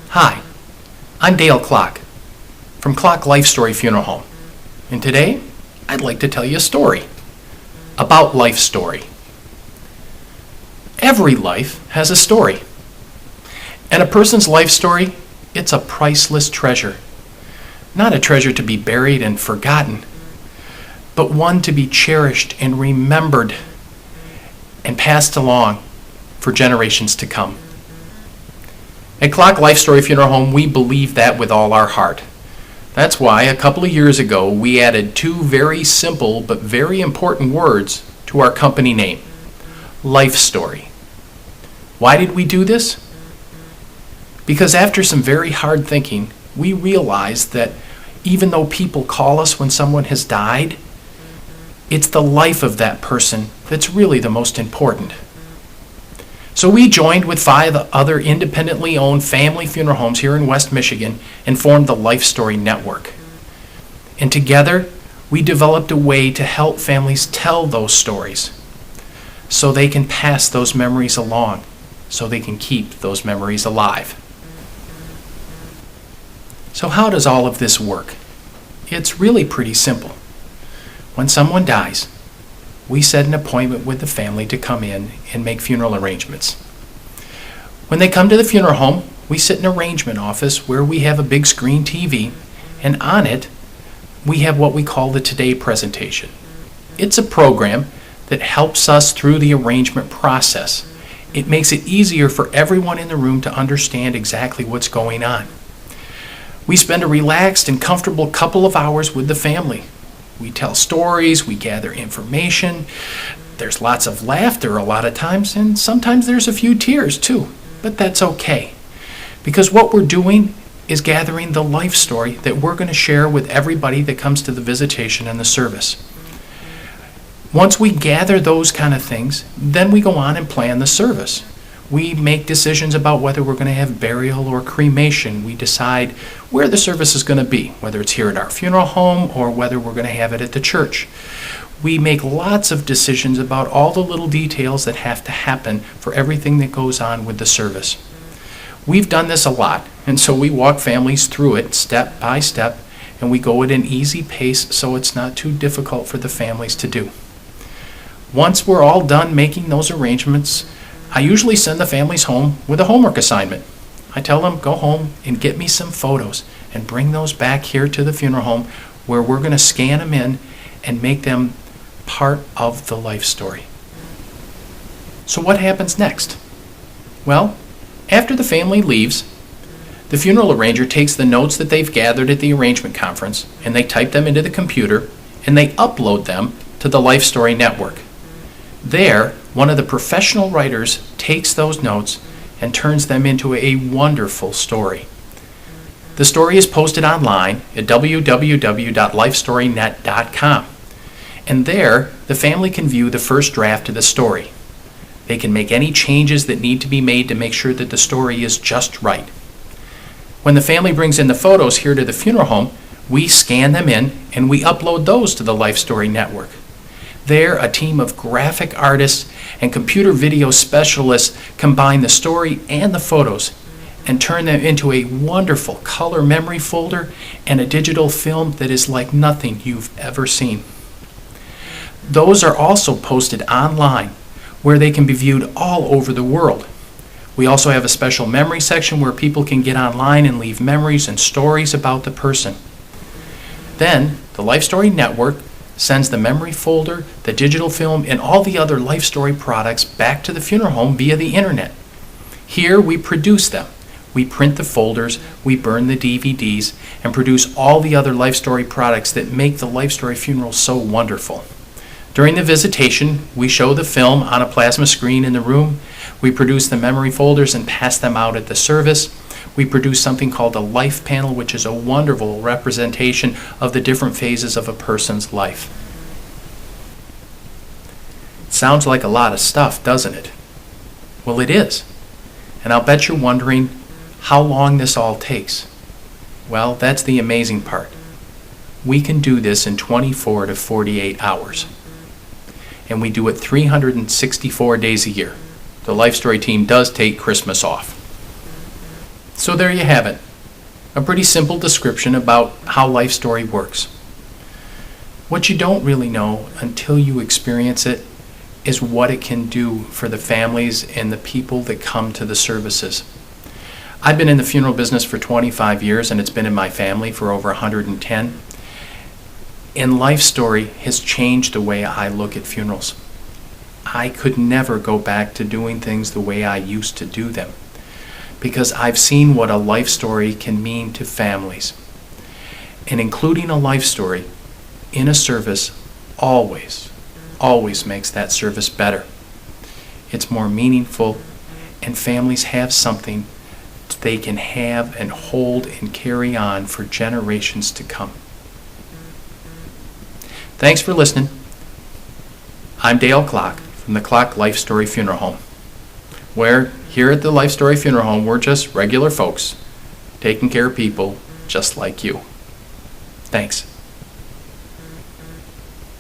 Hi, I'm Dale Clock from Clock Life Story Funeral Home, and today I'd like to tell you a story about life story. Every life has a story, and a person's life story, it's a priceless treasure. Not a treasure to be buried and forgotten, but one to be cherished and remembered and passed along for generations to come. At Clock Life Story Funeral Home, we believe that with all our heart. That's why a couple of years ago we added two very simple but very important words to our company name, Life Story. Why did we do this? Because after some very hard thinking, we realized that even though people call us when someone has died, it's the life of that person that's really the most important. So we joined with 5 other independently owned family funeral homes here in West Michigan and formed the Life Story Network. And together, we developed a way to help families tell those stories so they can pass those memories along, so they can keep those memories alive. So how does all of this work? It's really pretty simple. When someone dies, we set an appointment with the family to come in and make funeral arrangements. When they come to the funeral home, we sit in an arrangement office where we have a big screen TV, and on it, we have what we call the Today presentation. It's a program that helps us through the arrangement process. It makes it easier for everyone in the room to understand exactly what's going on. We spend a relaxed and comfortable couple of hours with the family. We tell stories, we gather information, there's lots of laughter a lot of times, and sometimes there's a few tears too, but that's okay. Because what we're doing is gathering the life story that we're going to share with everybody that comes to the visitation and the service. Once we gather those kind of things, then we go on and plan the service. We make decisions about whether we're going to have burial or cremation. We decide where the service is going to be, whether it's here at our funeral home or whether we're going to have it at the church. We make lots of decisions about all the little details that have to happen for everything that goes on with the service. We've done this a lot, and so we walk families through it step by step, and we go at an easy pace so it's not too difficult for the families to do. Once we're all done making those arrangements, I usually send the families home with a homework assignment. I tell them, go home and get me some photos and bring those back here to the funeral home where we're going to scan them in and make them part of the life story. So what happens next? Well, after the family leaves, the funeral arranger takes the notes that they've gathered at the arrangement conference and they type them into the computer and they upload them to the Life Story Network. There, one of the professional writers takes those notes and turns them into a wonderful story. The story is posted online at www.lifestorynet.com. And there, the family can view the first draft of the story. They can make any changes that need to be made to make sure that the story is just right. When the family brings in the photos here to the funeral home, we scan them in and we upload those to the Life Story Network. There, a team of graphic artists and computer video specialists combine the story and the photos and turn them into a wonderful color memory folder and a digital film that is like nothing you've ever seen. Those are also posted online where they can be viewed all over the world. We also have a special memory section where people can get online and leave memories and stories about the person. Then, the Life Story Network sends the memory folder, the digital film, and all the other Life Story products back to the funeral home via the internet. Here we produce them. We print the folders, we burn the DVDs, and produce all the other Life Story products that make the Life Story funeral so wonderful. During the visitation, we show the film on a plasma screen in the room. We produce the memory folders and pass them out at the service. We produce something called a life panel, which is a wonderful representation of the different phases of a person's life. Sounds like a lot of stuff, doesn't it? Well, it is. And I'll bet you're wondering how long this all takes. Well, that's the amazing part. We can do this in 24 to 48 hours. And we do it 364 days a year. The Life Story team does take Christmas off. So there you have it. A pretty simple description about how Life Story works. What you don't really know until you experience it is what it can do for the families and the people that come to the services. I've been in the funeral business for 25 years, and it's been in my family for over 110. And Life Story has changed the way I look at funerals. I could never go back to doing things the way I used to do them, because I've seen what a life story can mean to families. And including a life story in a service always makes that service better. It's more meaningful, and families have something they can have and hold and carry on for generations to come. Thanks for listening. I'm Dale Clock from the Clock Life Story Funeral Home, where here at the Life Story Funeral Home, we're just regular folks taking care of people just like you. Thanks.